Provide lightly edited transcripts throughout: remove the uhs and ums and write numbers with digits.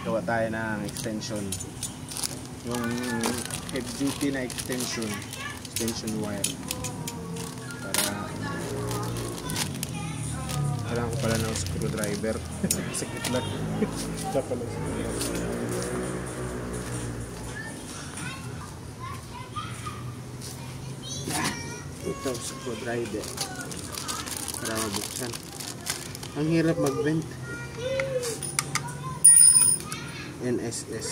gawa tayo ng extension. Yung heavy duty na extension wire. Para kailangan ko pala ng screwdriver. Sakit lang. Wala pala screwdriver. Ito, screwdriver. Para mabuksan. Ang hirap mag-vent. NSS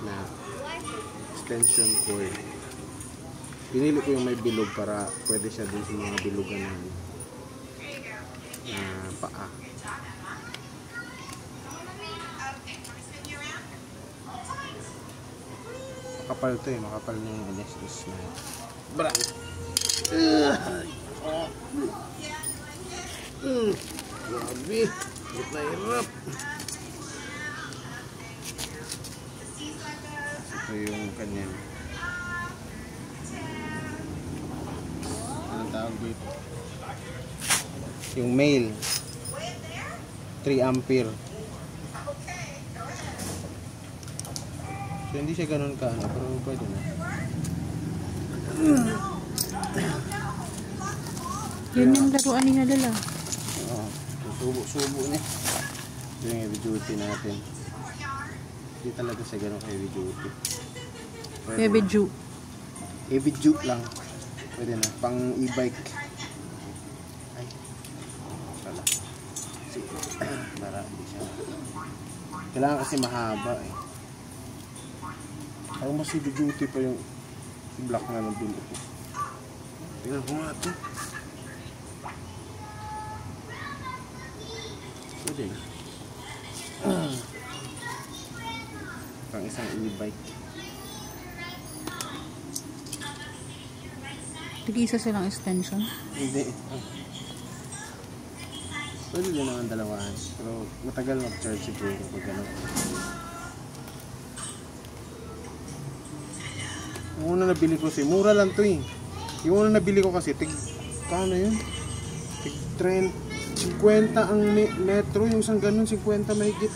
na extension cord. Pinili ko yung may bilog para pwede siya dun sa mga bilugan na paa. Makapal to eh, makapal na yung NSS na brand. Grabe, hirap na hirap. Ito yung kanyang anong tawag dito? Yung male 3 ampere. So hindi siya ganun ka ano, pero pwede na. Yun yung laruan ni Halala. Oo, subo niya. Ito yung heavy duty natin. Hindi talaga siya ganun ka heavy duty. Heavy duty. Heavy duty lang. Pwede na, pang e-bike. Ay, pala. Para hindi siya. Kailangan kasi mahaba eh. Parang mas heavy duty pa yung black na ng dulo ko. Tingnan ko nga ito. Pwede na. Pang isang e-bike. Tig-isa silang extension? Hindi. Pwede din naman dalawahan. Pero matagal mag-charge siguro pag gano'n. Yung una nabili ko kasi, mura lang to eh. Yung una nabili ko kasi, kano yun? Tig 50 ang metro, yung isang ganun, 50 mahigit.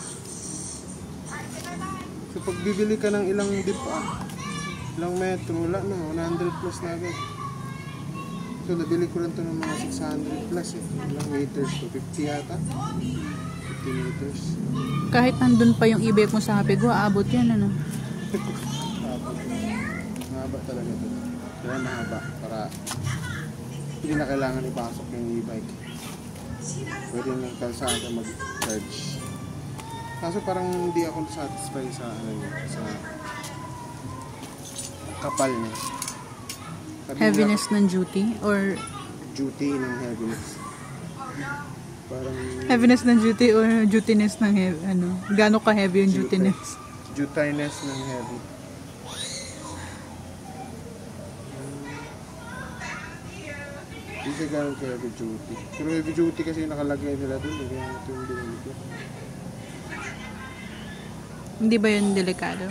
So pag bibili ka ng ilang ilang metro, wala na, 100 plus na agad. So nabili ko lang to ng mga 600 plus eh. Ilang meters to, 50 yata. 50 meters. Kahit nandun pa yung e-bike mo sa Happy Go, aabot yan ano? Mahaba talaga ito. Kaya mahaba para hindi na kailangan ipasok yung e-bike. Pwede ng kalsada mag-charge. Kaso parang hindi ako satisfied sa ano niya, sa kapal niya. Heaviness ng duty or duty ng heaviness. Parang heaviness ng duty or jutyness ng heavy, ano? Gaano ka heavy yung jutyness? Jutyness ng heavy. Hindi siya gano'n ka heavy duty. Pero heavy duty kasi nakalagay nila dun. Kaya ito yung binili ko. Hindi ba yun delikado?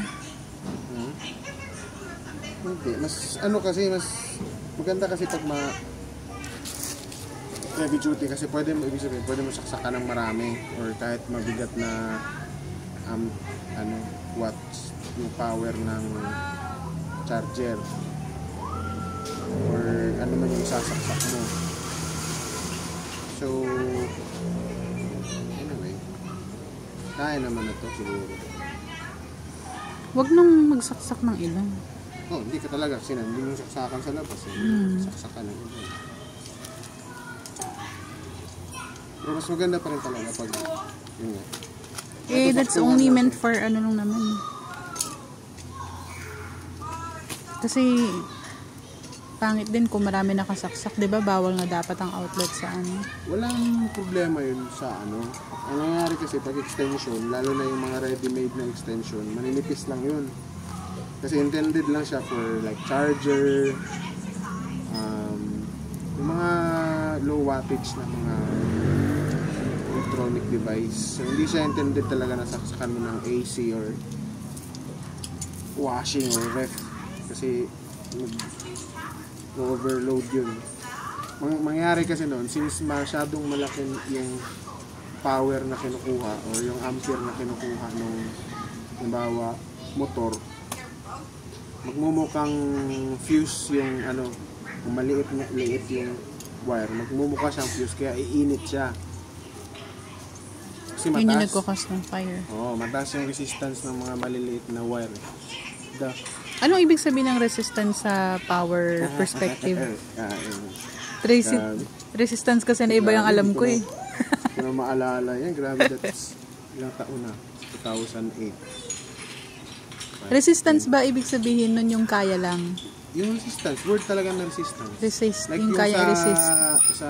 Hindi. Mas ano kasi, mas maganda kasi pag heavy duty kasi pwede mo, ibig sabihin, pwede mo saksakan ng marami or kahit mabigat na watts yung power ng charger or ano man yung sasaksak mo. So anyway, kaya naman na to siguro. Huwag nang magsaksak ng ilan. Oh, hindi ka talaga kasi hindi mo saksakan sa labas eh. Saksakan ng ilan. Pero mas maganda pa rin talaga pag yun nga. Eh, that's only meant for ano lang naman. Kasi pangit din kung marami nakasaksak, 'di ba? Bawal na dapat ang outlet sa ano. Walang problema 'yun sa ano. Ang nangyayari kasi pag extension, lalo na yung mga ready-made na extension, maninipis lang 'yun. Kasi intended lang siya for like charger, yung mga low wattage na mga electronic device. So hindi siya intended talaga na saksakan mo ng AC or washing or ref. Kasi overload yun. Mangyayari kasi noon, since masyadong malaki yung power na kinukuha o yung ampere na kinukuha ng halimbawa motor, magmumukhang fuse yung ano, kung liit yung wire, magmumukha siyang fuse kaya iinit siya. Kasi Yun yung mataas. nagkukos ng fire. Oo, mataas yung resistance ng mga maliliit na wire. Anong ibig sabihin ng resistance sa power perspective? Resistance kasi na iba yung alam ko eh. Kung na maalala yan, grabe, that's ilang taon na, 2008. Resistance ba ibig sabihin nun yung kaya lang? Yung resistance, word talaga na resistance. Like yung kaya resist. Sa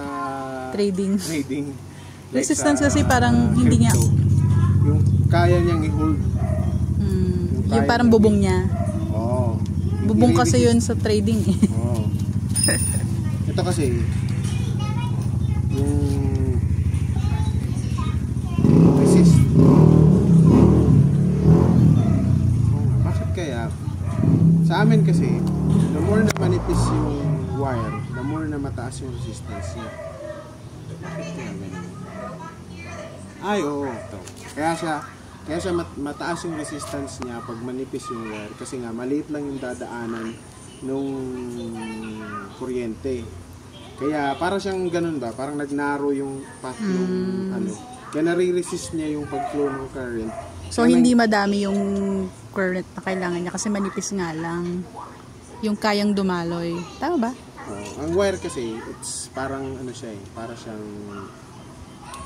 Trading. Like Resistance sa kasi parang hindi niya. Yung kaya niyang i-hold. Yung parang bubong niya. Oo. Bubong kasi yun sa trading eh. Oo. Ito kasi, yung resist. Bakit kaya? Sa amin kasi, the more na manipis yung wire, the more na mataas yung resistance niya. Bakit kaya ganun? Ay, oo. Ito. Kaya siya mataas yung resistance niya pag manipis yung wire. Kasi nga, maliit lang yung dadaanan nung kuryente. Kaya, para siyang ganun ba? Parang nagnarrow yung path ng ano. Kaya nare-resist niya yung pag-flow ng current. So, hindi madami yung current na kailangan niya kasi manipis nga lang. Yung kayang dumaloy. Tama ba? Ang wire kasi, it's parang ano siya eh. Para siyang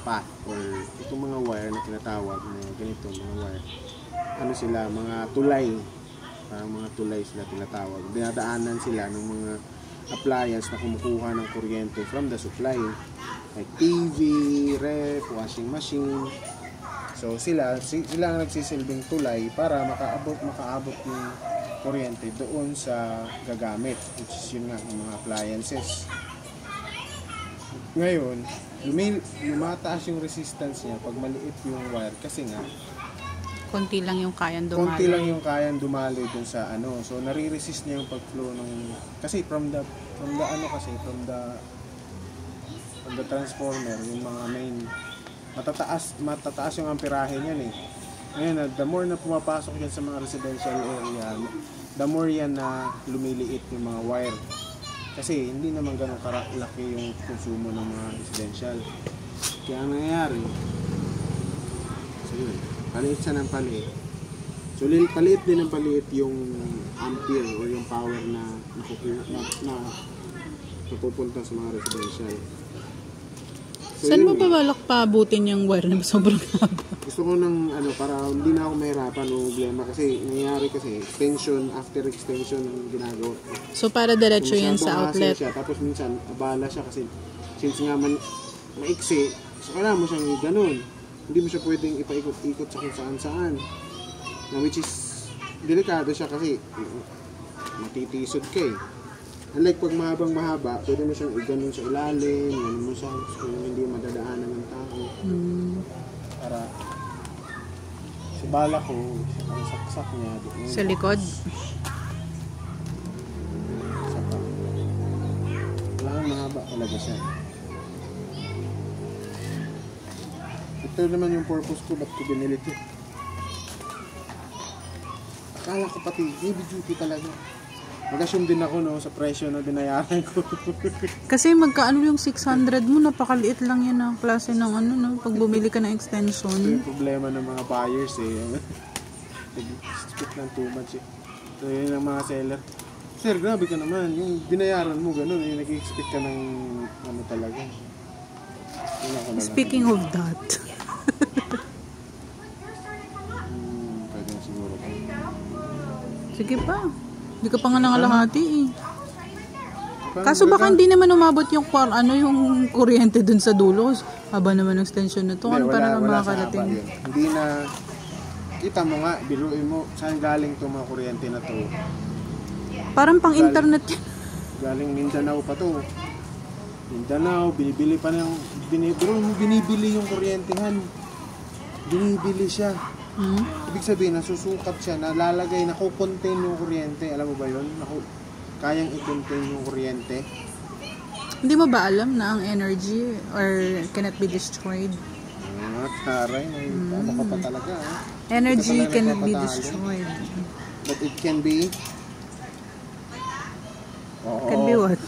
path or itong mga wire na tinatawag na ganito, mga wire. Ano sila? Mga tulay. Parang mga tulay sila tinatawag. Dinadaanan sila ng mga appliance na kumukuha ng kuryente from the supply. Like TV, ref, washing machine. So sila ang nagsisilbing tulay para makaabot yung kuryente doon sa gagamit, which is yun nga, ng mga appliances. Ngayon, lumataas yung resistance niya pag maliit yung wire kasi nga konti lang yung kayang dumaloy. Konti lang yung kayang dumaloy dun sa ano. So nare-resist niya yung pag-flow ng kasi from the transformer, yung mga main matataas yung amperahe niyan eh. Ngayon, the more na pumapasok yan sa mga residential area, the more yan na lumiliit yung mga wire. Kasi hindi naman ganun kalaki yung konsumo ng mga residential. Kaya ang nangyayari, so yun, paliit siya ng paliit. So paliit din ng paliit yung ampere o yung power na napupunta sa mga residential. So, saan mo ba balak paabutin yung wire na sobrang haba? Gusto ko ng ano, para hindi na ako mahirapan o problema kasi nangyayari kasi extension after extension ang ginagawa. So para diretso yan sa outlet. Siya, tapos minsan abala siya kasi since nga maiksi, so kailangan mo siyang ganun. Hindi mo siya pwedeng ipaikot-ikot sa kung saan-saan. Which is delikado siya kasi matitisod ka eh. Unlike pag mahabang-mahaba, pwede mo siyang iganon sa ilalim, ganon mo siya kung hindi madadaanan ng tao. Para si bala ko, ang saksak niya doon. Sa likod? Saka. Kailangan mahaba talaga siya. Ito naman yung purpose ko, ba't ko binili ito. Akala ko pati, heavy duty talaga. Mag-assume din ako no, sa presyo na binayaran ko. Kasi magkaano yung 600 mo, napakaliit lang yan ang klase ng ano, no? Pag bumili ka ng extension. Ito yung problema ng mga buyers eh. Nag-spit ng too much eh. So yun ang mga seller. Sir, grabe ka naman. Yung binayaran mo ganun, yung nag-expect ka ng ano talaga. Speaking of that. Pwede siguro pa. Sige pa. Hindi ka pa nga nangalahati eh. Kaso baka hindi naman umabot yung yung kuryente dun sa dulo. Haba naman ng extension na to. Ano pa naman makakarating? Hindi na, kita mo nga, biruin mo, saan galing itong mga kuryente na to? Parang pang internet yan. Galing Mindanao pa to. Mindanao, binibili pa ng, binibili yung kuryentehan. Binibili siya. Ibig sabihin, nasusukat siya, nalalagay, nakukontain yung kuryente. Alam mo ba yun? Kayang i-contain yung kuryente. Hindi mo ba alam na ang energy or cannot be destroyed? mga taray na ano ka pa talaga. Energy Ito pala can be nagpapatalo. destroyed. But it can be... Oo. Can be what?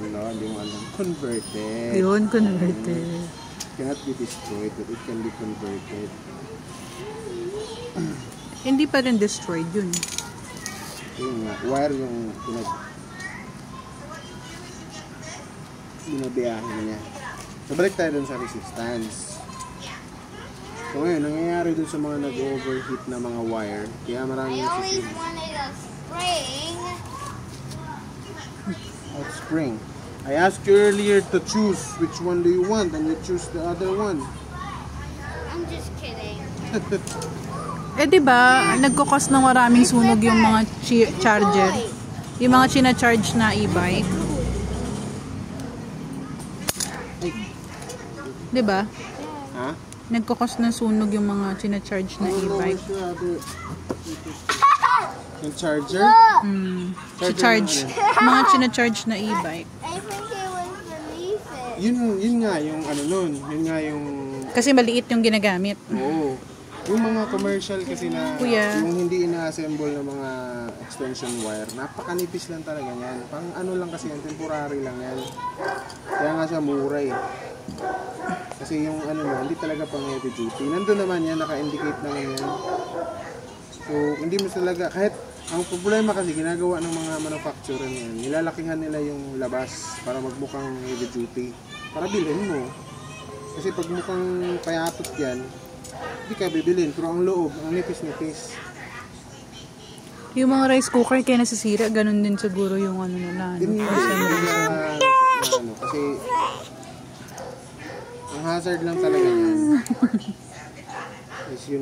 Ano, hindi mo alam. Converted. Yun, converted. Cannot be destroyed, but it can be converted. Hindi pa rin destroyed yun. Yun nga, wire yung binabiyahin niya. So, balik tayo dun sa resistance. So, ngayon, nangyayari dun sa mga nag-overheat na mga wire, kaya maraming I always nasisira. wanted a spring. At spring. I asked you earlier to choose which one do you want, and you choose the other one. I'm just kidding. Eh, di ba, nagkukos ng maraming sunog yung mga charger. Yung mga china-charge na e-bike. Di ba? Ha? Nagkukos ng sunog yung mga china-charge na e-bike. Yung charger? Charge. Mga china-charge na e-bike. I think it was beneath it. Yun nga yung ano nun. Yun nga yung... Kasi maliit yung ginagamit. Oo. Yung mga commercial kasi na Kuya. yung hindi ina-assemble ng mga extension wire, napakanipis lang talaga yan. Pang ano lang kasi yan, temporary lang yan. Kaya nga siya mura eh. Kasi yung ano na, hindi talaga pang heavy duty. Nandun naman yan, naka-indicate naman yan. So, hindi mo talaga, kahit ang problema kasi ginagawa ng mga manufacturer yan, nilalakihan nila yung labas para magmukhang heavy duty. Para bilhin mo. Kasi pag mukhang payatot yan, hindi ka bibilin. Pero ang loob, ang nipis-nipis. Yung mga rice cooker kaya nasisira, ganun din siguro yung ano nila. Hindi Ano, na, kasi ang hazard lang talaga yan is yun